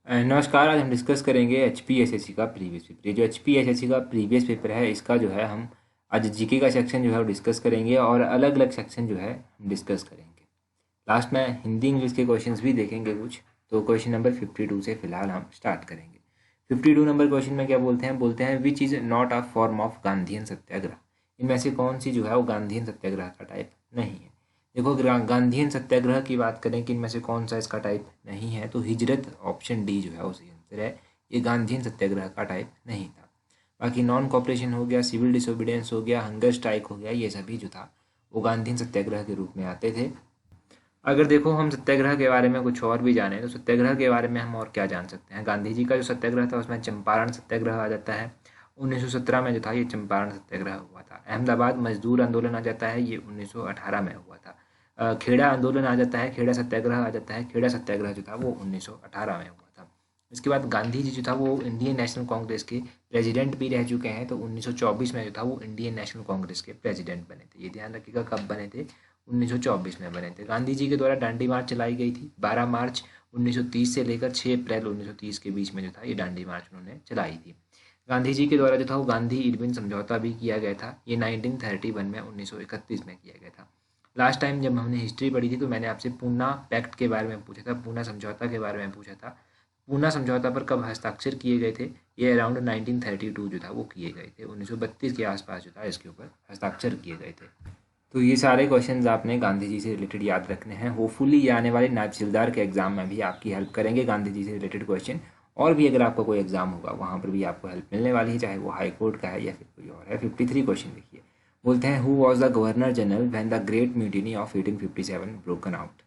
नमस्कार। आज हम डिस्कस करेंगे H P S S C का प्रीवियस पेपर। ये जो H P S S C का प्रीवियस पेपर है, इसका जो है हम आज जीके का सेक्शन जो है वो डिस्कस करेंगे और अलग अलग सेक्शन जो है हम डिस्कस करेंगे। लास्ट में हिंदी इंग्लिश के क्वेश्चंस भी देखेंगे कुछ। तो क्वेश्चन नंबर 52 से फिलहाल हम स्टार्ट करेंगे। 52 नंबर क्वेश्चन में क्या बोलते हैं which is not a form of Gandhian satyagraha. इनमें से कौन सी जो है वो गांधीयन सत्याग्रह का टाइप नहीं है। देखो, गांधीयन सत्याग्रह की बात करें कि इनमें से कौन सा इसका टाइप नहीं है, तो हिजरत ऑप्शन डी जो है वो सही आंसर है। ये गांधीयन सत्याग्रह का टाइप नहीं था। बाकी नॉन कॉपरेशन हो गया, सिविल डिसोबीडियंस हो गया, हंगर स्ट्राइक हो गया, ये सभी जो था वो गांधीयन सत्याग्रह के रूप में आते थे। अगर देखो हम सत्याग्रह के बारे में कुछ और भी जाने, तो सत्याग्रह के बारे में हम और क्या जान सकते हैं। गांधी जी का जो सत्याग्रह था उसमें चंपारण सत्याग्रह आ जाता है। 1917 में जो था ये चंपारण सत्याग्रह हुआ था। अहमदाबाद मजदूर आंदोलन आ जाता है, ये 1918 में हुआ था। खेड़ा आंदोलन आ जाता है, खेड़ा सत्याग्रह आ जाता है। खेड़ा सत्याग्रह जो था वो 1918 में हुआ था। इसके बाद गांधी जी जो था वो इंडियन नेशनल कांग्रेस के प्रेसिडेंट भी रह चुके हैं। तो 1924 में जो था वो इंडियन नेशनल कांग्रेस के प्रेसिडेंट बने थे। ये ध्यान रखिएगा कब बने थे, 1924 में बने थे। गांधी जी के द्वारा दांडी मार्च चलाई गई थी 12 मार्च 1930 से लेकर 6 अप्रैल 1930 के बीच में जो था ये दांडी मार्च उन्होंने चलाई थी। गांधी जी के द्वारा जो था वो गांधी इरविन समझौता भी किया गया था। ये 1931 में 1931 में किया गया था। लास्ट टाइम जब हमने हिस्ट्री पढ़ी थी तो मैंने आपसे पूना पैक्ट के बारे में पूछा था, पूना समझौता के बारे में पूछा था। पूना समझौता पर कब हस्ताक्षर किए गए थे, ये अराउंड 1932 जो था वो किए गए थे। 1932 के आसपास जो था इसके ऊपर हस्ताक्षर किए गए थे। तो ये सारे क्वेश्चंस आपने गांधी जी से रिलेटेड याद रखने हैं। होपफुली ये आने वाले नायब तहसीलदार के एग्जाम में भी आपकी हेल्प करेंगे गांधी जी से रिलेटेड क्वेश्चन। और भी अगर आपका कोई एग्जाम होगा वहाँ पर भी आपको हेल्प मिलने वाली है, चाहे वो हाई कोर्ट का है या फिर कोई और है। 53 क्वेश्चन देखिए। बोलते हैं who was the governor general when the great mutiny of 1857 broken out.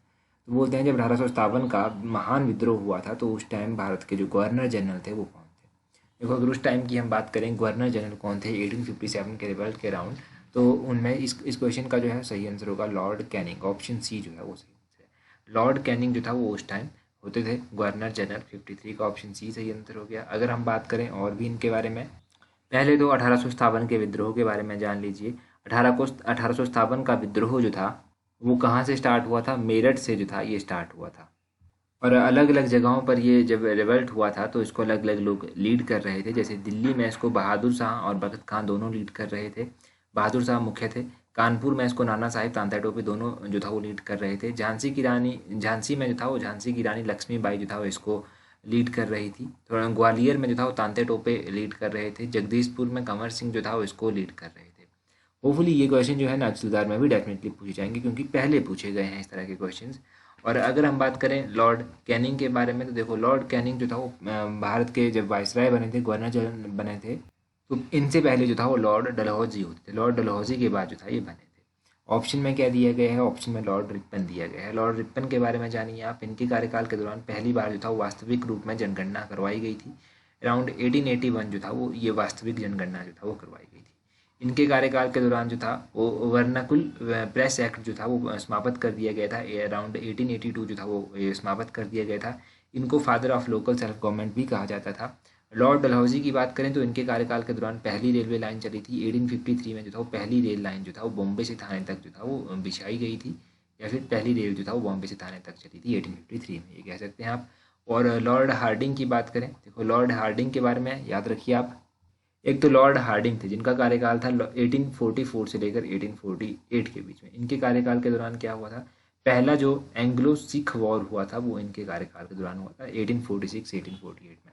तो बोलते हैं जब 1857 का महान विद्रोह हुआ था तो उस टाइम भारत के जो गवर्नर जनरल थे वो कौन थे। देखो, अगर उस टाइम की हम बात करें गवर्नर जनरल कौन थे 1857 के रिवल्ट के अराउंड, तो उनमें इस क्वेश्चन का जो है सही आंसर होगा लॉर्ड कैनिंग। ऑप्शन सी जो है वो सही आंसर है। लॉर्ड कैनिंग जो था वो उस टाइम होते थे गवर्नर जनरल। 53 का ऑप्शन सी सही आंसर हो गया। अगर हम बात करें और भी इनके बारे में, पहले तो 1857 के विद्रोह के बारे में जान लीजिए। 1857 का विद्रोह जो था वो कहाँ से स्टार्ट हुआ था, मेरठ से जो था ये स्टार्ट हुआ था। और अलग अलग जगहों पर ये जब रिवल्ट हुआ था तो इसको अलग अलग लोग लीड कर रहे थे। जैसे दिल्ली में इसको बहादुर शाह और भगत खान दोनों लीड कर रहे थे। बहादुर शाह मुख्य थे। कानपुर में इसको नाना साहिब तांता टोपे दोनों जो था वो लीड कर रहे थे। झांसी में जो था वो झांसी की रानी लक्ष्मीबाई जो था वो इसको लीड कर रही थी। थोड़ा ग्वालियर में जो था वो तांते टोपे लीड कर रहे थे। जगदीशपुर में कंवर सिंह जो था वो इसको लीड कर रहे थे। होपफुली ये क्वेश्चन जो है नक्सलदार में भी डेफिनेटली पूछे जाएंगे क्योंकि पहले पूछे गए हैं इस तरह के क्वेश्चंस। और अगर हम बात करें लॉर्ड कैनिंग के बारे में, तो देखो लॉर्ड कैनिंग जो था वो भारत के जब वायसराय बने थे, गवर्नर जनरल बने थे, तो इनसे पहले जो था वो लॉर्ड डलहौजी होते थे। लॉर्ड डलहौजी के बाद जो था ये बने थे। ऑप्शन में क्या दिया गया है, ऑप्शन में लॉर्ड रिपन दिया गया है। लॉर्ड रिपन के बारे में जानिए आप। इनके कार्यकाल के दौरान पहली बार जो था वो वास्तविक रूप में जनगणना करवाई गई थी। अराउंड 1881 जो था वो ये वास्तविक जनगणना जो था वो करवाई गई थी। इनके कार्यकाल के दौरान जो था वो वर्नाकुल प्रेस एक्ट जो था वो समाप्त कर दिया गया था। अराउंड 1882 जो था वो समाप्त कर दिया गया था। इनको father of local self government भी कहा जाता था। लॉर्ड डलहौजी की बात करें तो इनके कार्यकाल के दौरान पहली रेलवे लाइन चली थी 1853 में। जो था वो पहली रेल लाइन जो था वो बॉम्बे से थाने तक जो था वो बिछाई गई थी, या फिर पहली रेल जो था वो बॉम्बे से थाने तक चली थी 1853 में, ये कह सकते हैं आप। और लॉर्ड हार्डिंग की बात करें, देखो लॉर्ड हार्डिंग के बारे में याद रखिए आप। एक तो लॉर्ड हार्डिंग थे जिनका कार्यकाल था 1844 से लेकर 1848 के बीच में। इनके कार्यकाल के दौरान क्या हुआ था, पहला जो एंग्लो सिख वॉर हुआ था वो इनके कार्यकाल के दौरान हुआ था 1846-1848 में।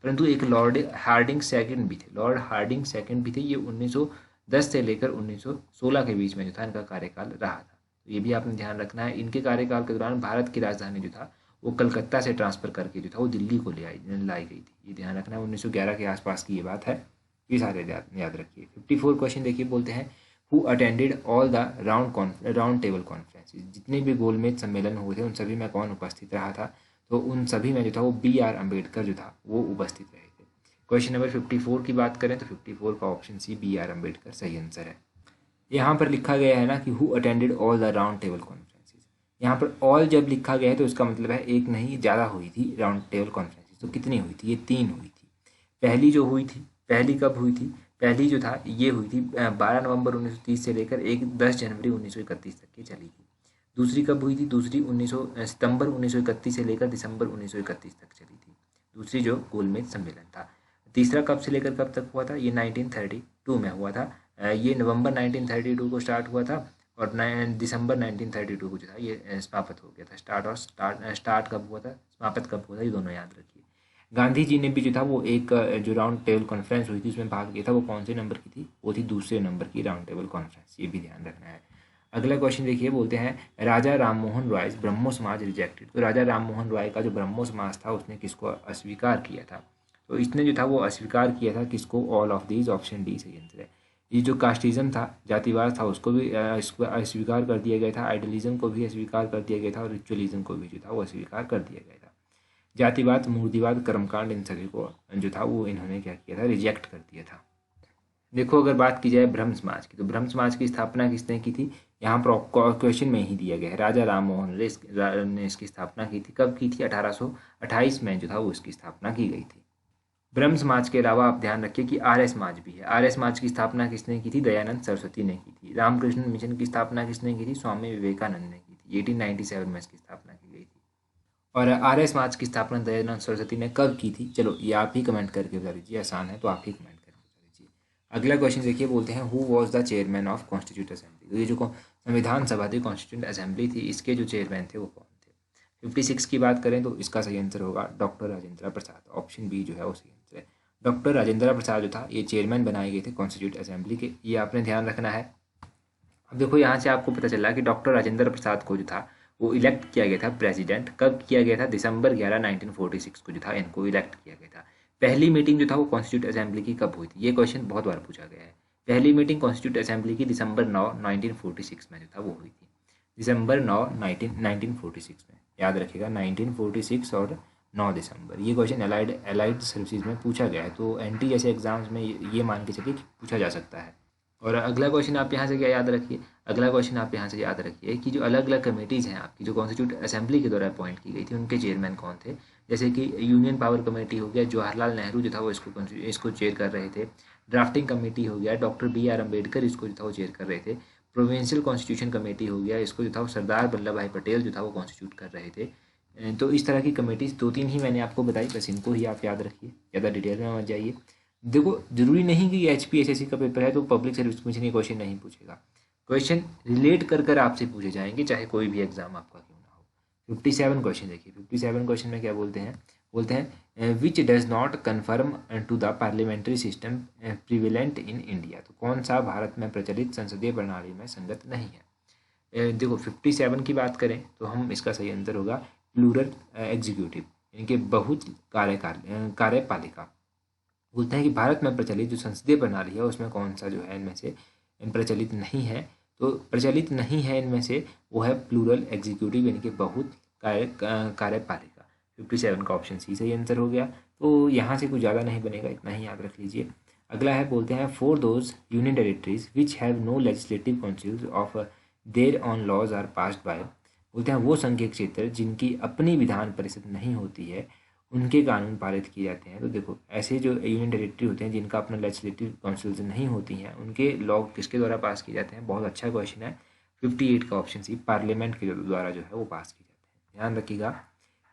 परंतु एक लॉर्ड हार्डिंग सेकंड भी थे। लॉर्ड हार्डिंग सेकंड भी थे। ये 1910 से लेकर 1916 के बीच में जो था इनका कार्यकाल रहा था। तो ये भी आपने ध्यान रखना है। इनके कार्यकाल के दौरान भारत की राजधानी जो था वो कलकत्ता से ट्रांसफर करके जो था वो दिल्ली को लाई गई थी। ये ध्यान रखना है। 1911 के आसपास की ये बात है। ये सारे याद रखिए। 54 क्वेश्चन देखिए। बोलते हैं who attended all the round table conferences. जितने भी गोलमेज सम्मेलन हुए थे उन सभी में कौन उपस्थित रहा था, तो उन सभी में जो था वो B.R. अम्बेडकर जो था वो उपस्थित रहे थे। क्वेश्चन नंबर 54 की बात करें तो 54 का ऑप्शन सी B.R. अम्बेडकर सही आंसर है। यहाँ पर लिखा गया है ना कि who attended all the round table conferences. यहाँ पर ऑल जब लिखा गया है तो इसका मतलब है एक नहीं ज़्यादा हुई थी राउंड टेबल कॉन्फ्रेंसेस। तो कितनी हुई थी, ये 3 हुई थी। पहली जो हुई थी, पहली कब हुई थी, पहली जो था ये हुई थी 12 नवंबर 1930 से लेकर 10 जनवरी 1931 तक की चली थी। दूसरी कब हुई थी, दूसरी 19 सितंबर 1931 से लेकर दिसंबर 1931 तक चली थी। दूसरी जो गोलमेज सम्मेलन था। तीसरा कब से लेकर कब तक हुआ था, ये 1932 में हुआ था। ये नवंबर 1932 को स्टार्ट हुआ था और दिसंबर 1932 को जो था ये समाप्त हो गया था। स्टार्ट कब हुआ था, समाप्त कब हुआ था, ये दोनों याद रखिए। गांधी जी ने भी जो था वो एक जो राउंड टेबल कॉन्फ्रेंस हुई थी उसमें भाग लिया था, वो कौन से नंबर की थी, वो थी दूसरे नंबर की राउंड टेबल कॉन्फ्रेंस, ये भी ध्यान रखना है। अगला क्वेश्चन देखिए, बोलते हैं राजा राममोहन रॉय ब्रह्मो समाज रिजेक्टेड। तो राजा राममोहन रॉय का जो ब्रह्मो समाज था उसने किसको अस्वीकार किया था, तो इसने जो था वो अस्वीकार किया था किसको, all of these, option D सही आंसर है। ये जो कास्टिज्म था, जातिवाद था, उसको भी अस्वीकार कर दिया गया था, आइडलिज्म को भी अस्वीकार कर दिया गया था और रिचुअलिज्म को भी जो था वो अस्वीकार कर दिया गया था। जातिवाद, मूर्तिवाद, कर्मकांड, इन सभी को जो था वो इन्होंने क्या किया था, रिजेक्ट कर दिया था। देखो अगर बात की जाए ब्रह्म समाज की, तो ब्रह्म समाज की स्थापना किसने की थी, यहाँ पर क्वेश्चन में ही दिया गया है, राजा राममोहन राय ने इसकी स्थापना की थी। कब की थी, 1828 में जो था वो इसकी स्थापना की गई थी। ब्रह्म समाज के अलावा आप ध्यान रखिए कि आर्य समाज भी है। आर्य समाज की स्थापना किसने की थी, दयानंद सरस्वती ने की थी। रामकृष्ण मिशन की स्थापना किसने की थी, स्वामी विवेकानंद ने की थी। 1897 में इसकी स्थापना की गई थी। और आर्य समाज की स्थापना दयानंद सरस्वती ने कब की थी, चलो ये आप ही कमेंट करके बता दीजिए, आसान है तो आप ही कमेंट करके बता दीजिए। अगला क्वेश्चन देखिए, बोलते हैं who was the chairman of constitute assembly. तो ये जो संविधान सभा थी, कॉन्स्टिट्यूंट असेंबली थी, इसके जो चेयरमैन थे वो कौन थे। 56 की बात करें तो इसका सही आंसर होगा doctor Rajendra Prasad, option B जो है वो सही आंसर है। डॉक्टर राजेंद्र प्रसाद जो था ये चेयरमैन बनाए गए थे कॉन्स्टिट्यूट असेंबली के, ये आपने ध्यान रखना है। अब देखो यहाँ से आपको पता चला कि डॉक्टर राजेंद्र प्रसाद को जो था वो इलेक्ट किया गया था प्रेसिडेंट, कब किया गया था, दिसंबर 11 1946 को जो था इनको इलेक्ट किया गया था। पहली मीटिंग जो था वो कॉन्स्टिट्यूट असेंबली की कब हुई थी, ये क्वेश्चन बहुत बार पूछा गया है। पहली मीटिंग कॉन्स्टिट्यूट असेंबली की दिसंबर 9 1946 में जो था वो हुई थी, दिसंबर 9 1946 में, याद रखिएगा 1946 और 9 दिसंबर। ये क्वेश्चन एलाइड सर्विसेज में पूछा गया है, तो एनटी जैसे एग्जाम्स में ये मान के चलिए कि पूछा जा सकता है। और अगला क्वेश्चन आप यहाँ से क्या याद रखिए, अगला क्वेश्चन आप यहाँ से याद रखिए कि जो अलग अलग कमेटीज़ हैं आपकी, जो कॉन्स्टिट्यूट असेंबली के द्वारा अपॉइंट की गई थी, उनके चेयरमैन कौन थे। जैसे कि यूनियन पावर कमेटी हो गया, जवाहरलाल नेहरू जो था वो इसको चेयर कर रहे थे। ड्राफ्टिंग कमेटी हो गया, डॉक्टर BR अम्बेडकर इसको जो था वो चेयर कर रहे थे। प्रोविंशियल कॉन्स्टिट्यूशन कमेटी हो गया, इसको जो था वो सरदार वल्लभ भाई पटेल जो था वो कॉन्स्टिट्यूट कर रहे थे। तो इस तरह की कमेटीज़ 2-3 ही मैंने आपको बताई, बस इनको ही आप याद रखिए, ज़्यादा डिटेल में मत जाइए। देखो जरूरी नहीं कि HPSSC का पेपर है तो पब्लिक सर्विस कमीशन ये क्वेश्चन नहीं पूछेगा, क्वेश्चन रिलेट कर कर आपसे पूछे जाएंगे चाहे कोई भी एग्जाम आपका क्यों ना हो। 57 क्वेश्चन देखिए, 57 क्वेश्चन में क्या बोलते हैं which does not confirm to the parliamentary system prevalent in India. तो कौन सा भारत में प्रचलित संसदीय प्रणाली में संगत नहीं है। देखो 57 की बात करें तो हम इसका सही आंसर होगा प्लूरल एग्जीक्यूटिव, यानी कि बहुत कार्यपालिका। बोलते हैं कि भारत में प्रचलित जो संसदीय प्रणाली है उसमें कौन सा जो है इनमें से प्रचलित नहीं है, तो प्रचलित नहीं है इनमें से वो है प्लूरल एग्जीक्यूटिव, यानी कि बहुत कार्यपालिका। 57 का ऑप्शन सी सही आंसर हो गया। तो यहाँ से कुछ ज़्यादा नहीं बनेगा, इतना ही याद रख लीजिए। अगला है, बोलते हैं for those union territories which have no legislative councils of their own laws are passed by. बोलते हैं वो संघीय क्षेत्र जिनकी अपनी विधान परिषद नहीं होती है उनके कानून पारित किए जाते हैं। तो देखो ऐसे जो यूनियन टेरिटरी होते हैं जिनका अपना लेजिस्लेटिव काउंसिल्स नहीं होती हैं उनके लॉ किसके द्वारा पास किए जाते हैं, बहुत अच्छा क्वेश्चन है। 58 का ऑप्शन सी, पार्लियामेंट के द्वारा जो है वो पास किए जाते हैं। ध्यान रखिएगा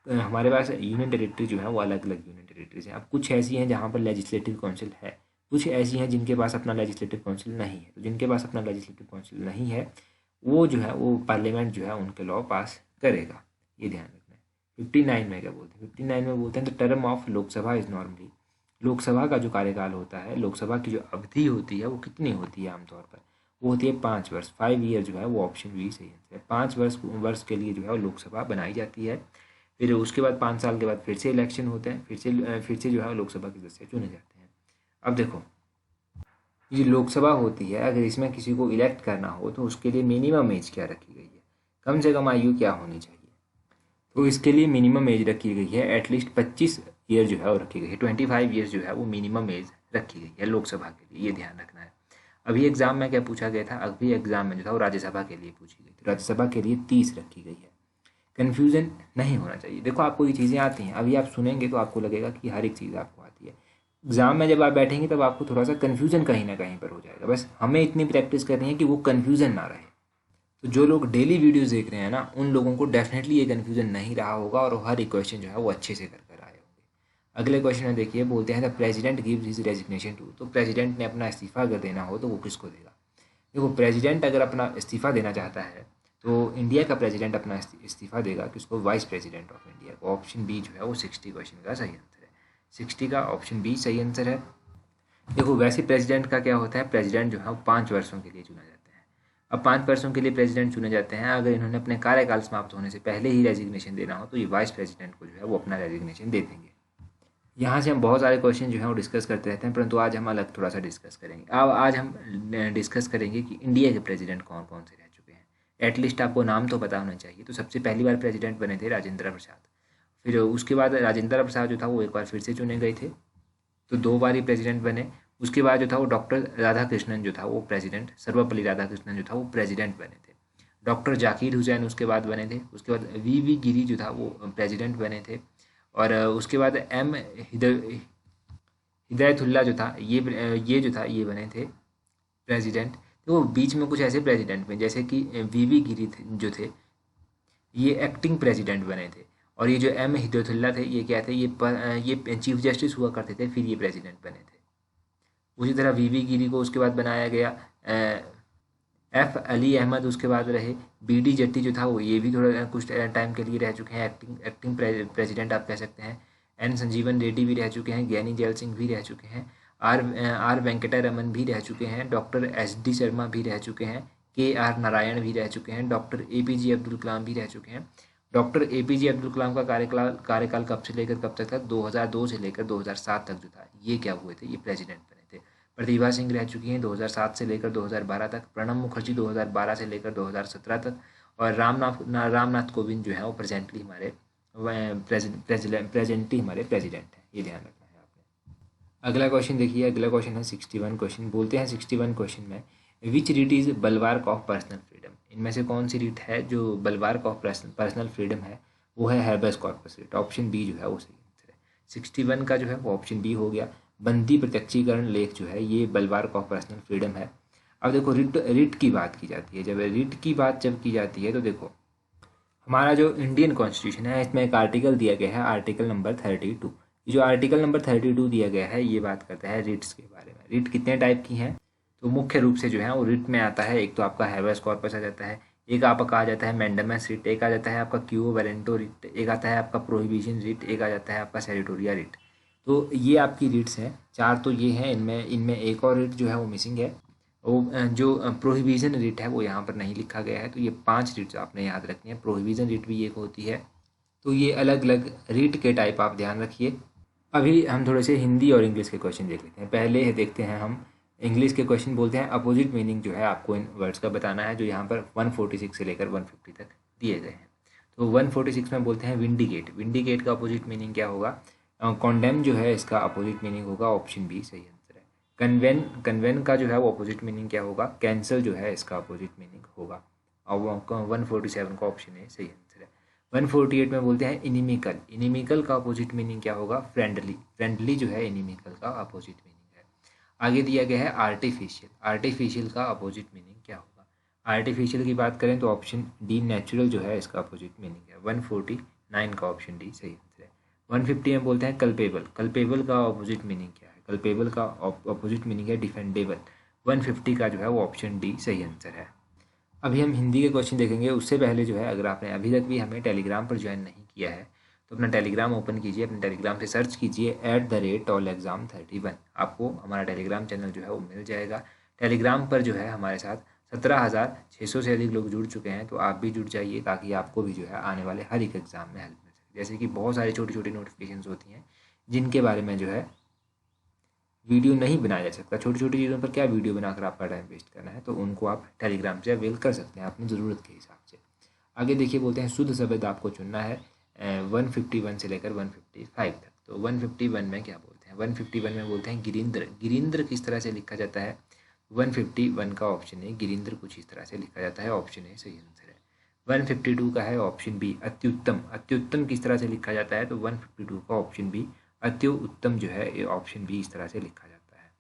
हमारे पास यूनियन टेरिटरी जो है वो अलग अलग यूनियन टेरिटरीज हैं। अब कुछ ऐसी हैं जहाँ पर लेजिस्लेटिव काउंसिल है, कुछ ऐसी हैं जिनके पास अपना लेजिस्लेटिव काउंसिल नहीं है। तो जिनके पास अपना लेजिस्लेटिव काउंसिल नहीं है वो जो है वो पार्लियामेंट जो है उनके लॉ पास करेगा, ये ध्यान रखना है। 59 में क्या बोलते हैं, 59 में बोलते हैं the term of Lok Sabha is normally. Lok Sabha का जो कार्यकाल होता है, लोकसभा की जो अवधि होती है वो कितनी होती है आमतौर पर, वो होती है 5 वर्ष, 5 ईयर जो है वो ऑप्शन बी सही है। 5 वर्ष के लिए जो है वो लोकसभा बनाई जाती है, फिर उसके बाद 5 साल के बाद फिर से इलेक्शन होते हैं, फिर से जो है लोकसभा के सदस्य चुने जाते हैं। अब देखो ये लोकसभा होती है, अगर इसमें किसी को इलेक्ट करना हो तो उसके लिए मिनिमम एज क्या रखी गई है, कम से कम आयु क्या होनी चाहिए। तो इसके लिए मिनिमम एज रखी गई है एटलीस्ट 25 ईयर जो है वो रखी गई है, 25 ईयर्स जो है वो मिनिमम एज रखी गई है लोकसभा के लिए, ये ध्यान रखना है। अभी एग्जाम में क्या पूछा गया था, अभी एग्जाम में जो था वो राज्यसभा के लिए पूछी गई थी, राज्यसभा के लिए 30 रखी गई है। कन्फ्यूजन नहीं होना चाहिए। देखो आपको ये चीज़ें आती हैं, अभी आप सुनेंगे तो आपको लगेगा कि हर एक चीज़ आपको आती है, एग्जाम में जब आप बैठेंगे तब आपको थोड़ा सा कन्फ्यूजन कहीं ना कहीं पर हो जाएगा। बस हमें इतनी प्रैक्टिस करनी है कि वो कन्फ्यूजन ना रहे। तो जो लोग डेली वीडियोस देख रहे हैं ना, उन लोगों को डेफिनेटली ये कन्फ्यूजन नहीं रहा होगा और हर एक क्वेश्चन जो है वो अच्छे से कर कर आए होंगे। अगले क्वेश्चन में देखिए, बोलते हैं the president gives his resignation to. तो प्रेसिडेंट ने अपना इस्तीफा अगर देना हो तो वो किसको देगा? देखो, प्रेसिडेंट अगर अपना इस्तीफा देना चाहता है तो इंडिया का प्रेसिडेंट अपना इस्तीफा देगा किसको? वाइस प्रेसिडेंट ऑफ इंडिया को। ऑप्शन बी जो है वो 60 क्वेश्चन का सही आंसर है। 60 का ऑप्शन बी सही आंसर है। देखो, वैसे प्रेसिडेंट का क्या होता है, प्रेसिडेंट जो है वो 5 वर्षों के लिए चुना जाता है। अब 5 वर्षों के लिए प्रेसिडेंट चुने जाते हैं, अगर इन्होंने अपने कार्यकाल समाप्त होने से पहले ही रेजिग्नेशन देना हो तो ये वाइस प्रेसिडेंट को जो है वो अपना रेजिग्नेशन दे देंगे। यहाँ से हम बहुत सारे क्वेश्चन जो हैं वो डिस्कस करते रहते हैं, परंतु आज हम अलग थोड़ा सा डिस्कस करेंगे। अब आज हम डिस्कस करेंगे कि इंडिया के प्रेसिडेंट कौन कौन से रह चुके हैं। एटलीस्ट आपको नाम तो पता होना चाहिए। तो सबसे पहली बार प्रेसिडेंट बने थे राजेंद्र प्रसाद। फिर उसके बाद राजेंद्र प्रसाद जो था वो एक बार फिर से चुने गए थे, तो 2 बार ही प्रेसिडेंट बने। उसके बाद जो था वो डॉक्टर राधाकृष्णन जो था वो प्रेसिडेंट, सर्वपल्ली राधाकृष्णन जो था वो प्रेसिडेंट बने थे। डॉक्टर जाकिर हुसैन उसके बाद बने थे। उसके बाद वी गिरी जो था वो प्रेसिडेंट बने थे। और उसके बाद एम हिदायतुल्ला जो था ये जो था ये बने थे प्रेसिडेंट। तो बीच में कुछ ऐसे प्रेसिडेंट में जैसे कि वी गिरी जो थे ये एक्टिंग प्रेसिडेंट बने थे। और ये जो एम हिदायतुल्ला थे ये क्या थे, ये चीफ जस्टिस हुआ करते थे, फिर ये प्रेसिडेंट बने थे। उसी तरह वी गिरी को उसके बाद बनाया गया। एफ अली अहमद उसके बाद रहे। बी डी जट्टी जो था वो ये भी थोड़ा कुछ टाइम के लिए रह चुके हैं, एक्टिंग प्रेसिडेंट आप कह सकते हैं। एन संजीवन रेड्डी भी रह चुके हैं। ज्ञानी जैल सिंह भी रह चुके हैं। आर वेंकटा रमन भी रह चुके हैं। डॉक्टर एस डी शर्मा भी रह चुके हैं। के आर नारायण भी रह चुके हैं। Doctor A P J Abdul Kalam भी रह चुके हैं। Doctor A P J Abdul Kalam का कार्यकाल कब से लेकर कब तक था? 2002 से लेकर 2007 तक जो था ये क्या हुए थे, ये प्रेसिडेंट बने थे। प्रतिभा सिंह रह चुकी हैं 2007 से लेकर 2012 तक। प्रणब मुखर्जी 2012 से लेकर 2017 तक। और रामनाथ कोविंद जो है वो प्रेजेंटली हमारे प्रेसिडेंट हैं। ये ध्यान रखना है आपने। अगला क्वेश्चन देखिए, अगला क्वेश्चन है 61 क्वेश्चन। बोलते हैं 61 क्वेश्चन में which right is bulwark of personal freedom. इनमें से कौन सी रीट है जो बलवार्क ऑफ पर्सनल फ्रीडम है? वो है हैबेस कॉर्पस रीट। ऑप्शन बी जो है वो सही आंसर है। 61 का जो है वो ऑप्शन बी हो गया। बंदी प्रत्यक्षीकरण लेख जो है ये बलवार्क ऑफ पर्सनल फ्रीडम है। अब देखो, रिट की बात की जाती है। जब रिट की बात जब की जाती है तो देखो, हमारा जो इंडियन कॉन्स्टिट्यूशन है इसमें एक आर्टिकल दिया गया है, आर्टिकल नंबर 32। ये जो आर्टिकल नंबर 32 दिया गया है ये बात करता है रिट्स के बारे में। रिट कितने टाइप की हैं? तो मुख्य रूप से जो है वो रिट में आता है, एक तो आपका हैबेस कॉर्पस आ जाता है, एक आपका आ जाता है मैंडेमस रिट, एक आ जाता है आपका क्यू वारंटो रिट, एक आता है आपका प्रोहिबिशन रिट, एक आ जाता है आपका सेरेटोरिया रिट। तो ये आपकी रिट्स हैं 4। तो ये हैं, इनमें इनमें एक और रिट जो है वो मिसिंग है। वो जो प्रोहिबिशन रिट है वो यहाँ पर नहीं लिखा गया है। तो ये 5 रिट्स आपने याद रखनी है। प्रोहिबिशन रिट भी एक होती है। तो ये अलग अलग रिट के टाइप आप ध्यान रखिए। अभी हम थोड़े से हिंदी और इंग्लिश के क्वेश्चन देख लेते हैं। पहले देखते हैं हम इंग्लिश के क्वेश्चन। बोलते हैं अपोजिट मीनिंग जो है आपको इन वर्ड्स का बताना है, जो यहाँ पर 146 से लेकर 150 तक दिए गए हैं। तो 146 में बोलते हैं विंडिकेट। विंडिकेट का अपोजिट मीनिंग क्या होगा? कॉन्डेम जो है इसका अपोजिट मीनिंग होगा ऑप्शन बी सही आंसर है। कन्वेन का जो है वो अपोजिट मीनिंग क्या होगा? कैंसल जो है इसका अपोजिट मीनिंग होगा। और 147 का ऑप्शन ए सही आंसर है। 148 में बोलते हैं इनिमिकल। इनिमिकल का अपोजिट मीनिंग क्या होगा? फ्रेंडली। फ्रेंडली जो है इनिमिकल का अपोजिट मीनिंग है। आगे दिया गया है आर्टिफिशियल। आर्टिफिशियल का अपोजिट मीनिंग क्या होगा? आर्टिफिशियल की बात करें तो ऑप्शन डी नेचुरल जो है इसका अपोजिट मीनिंग है। 149 का ऑप्शन डी सही आंसर है। 150 में बोलते हैं कल्पेबल। कल्पेबल का अपोजिट मीनिंग क्या है? कल्पेबल का अपोजिट मीनिंग है डिफेंडेबल। 150 का जो है वो ऑप्शन डी सही आंसर है। अभी हम हिंदी के क्वेश्चन देखेंगे। उससे पहले जो है, अगर आपने अभी तक भी हमें टेलीग्राम पर ज्वाइन नहीं किया है तो अपना टेलीग्राम ओपन कीजिए। अपने टेलीग्राम से सर्च कीजिए @tolexam31। आपको हमारा टेलीग्राम चैनल जो है वो मिल जाएगा। टेलीग्राम पर जो है हमारे साथ 17,600 से अधिक लोग जुड़ चुके हैं। तो आप भी जुड़ जाइए ताकि आपको भी जो है आने वाले हर एक एग्ज़ाम में हेल्प मिल सके। जैसे कि बहुत सारी छोटी छोटी नोटिफिकेशन होती हैं जिनके बारे में जो है वीडियो नहीं बनाया जा सकता। छोटी छोटी चीज़ों पर क्या वीडियो बनाकर आपका टाइम वेस्ट करना है, तो उनको आप टेलीग्राम से अवेल कर सकते हैं अपनी ज़रूरत के हिसाब से। आगे देखिए, बोलते हैं शुद्ध शब्द आपको चुनना है 151 से लेकर 155 तक। तो 151 में क्या बोलते हैं? 151 में बोलते हैं गिरिंद्र। गिरिंद्र किस तरह से लिखा जाता है? 151 का ऑप्शन है गिरिंद्र कुछ इस तरह से लिखा जाता है। ऑप्शन ए सही आंसर है। 152 का है ऑप्शन बी अत्युत्तम। अत्युत्तम किस तरह से लिखा जाता है? तो 152 का ऑप्शन बी अति उत्तम जो है ये ऑप्शन बी इस तरह से लिखा जाता है।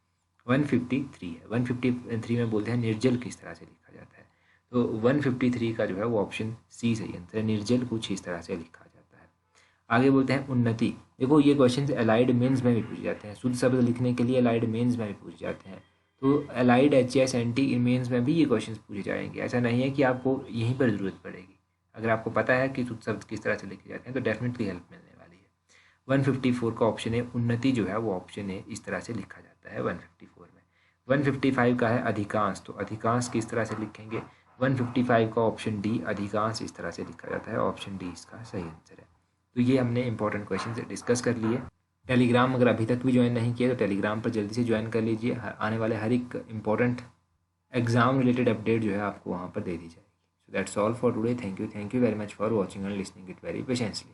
153 है। 153 में बोलते हैं निर्जल किस तरह से लिखा जाता है? तो 153 का जो है वो ऑप्शन सी सही आंसर है। निर्जल कुछ इस तरह से लिखा जाता है। आगे बोलते हैं उन्नति। देखो ये क्वेश्चन एलाइड मीन्स में भी पूछे जाते हैं, शुद्ध शब्द लिखने के लिए एलाइड मीन्स में भी पूछे जाते हैं। तो एलाइड HSNT मीन्स में भी ये क्वेश्चन पूछे जाएंगे। ऐसा नहीं है कि आपको यहीं पर ज़रूरत पड़ेगी, अगर आपको पता है कि शुद्ध शब्द किस तरह से लिखे जाते हैं तो डेफिनेटली हेल्प मिलने वाली है। 154 का ऑप्शन है उन्नति जो है वो ऑप्शन है इस तरह से लिखा जाता है 154 में। 155 का है अधिकांश, तो अधिकांश किस तरह से लिखेंगे? 155 का ऑप्शन डी अधिकांश इस तरह से लिखा जाता है, ऑप्शन डी इसका सही आंसर है। तो ये हमने इंपॉर्टेंट क्वेश्चन डिस्कस कर लिए। टेलीग्राम अगर अभी तक भी ज्वाइन नहीं किया तो टेलीग्राम पर जल्दी से ज्वाइन कर लीजिए, आने वाले हर एक इंपॉर्टेंट एग्जाम रिलेटेड अपडेट जो है आपको वहाँ पर दे दी जाएगी। So that's all for today. Thank you very much for watching and listening it very patiently.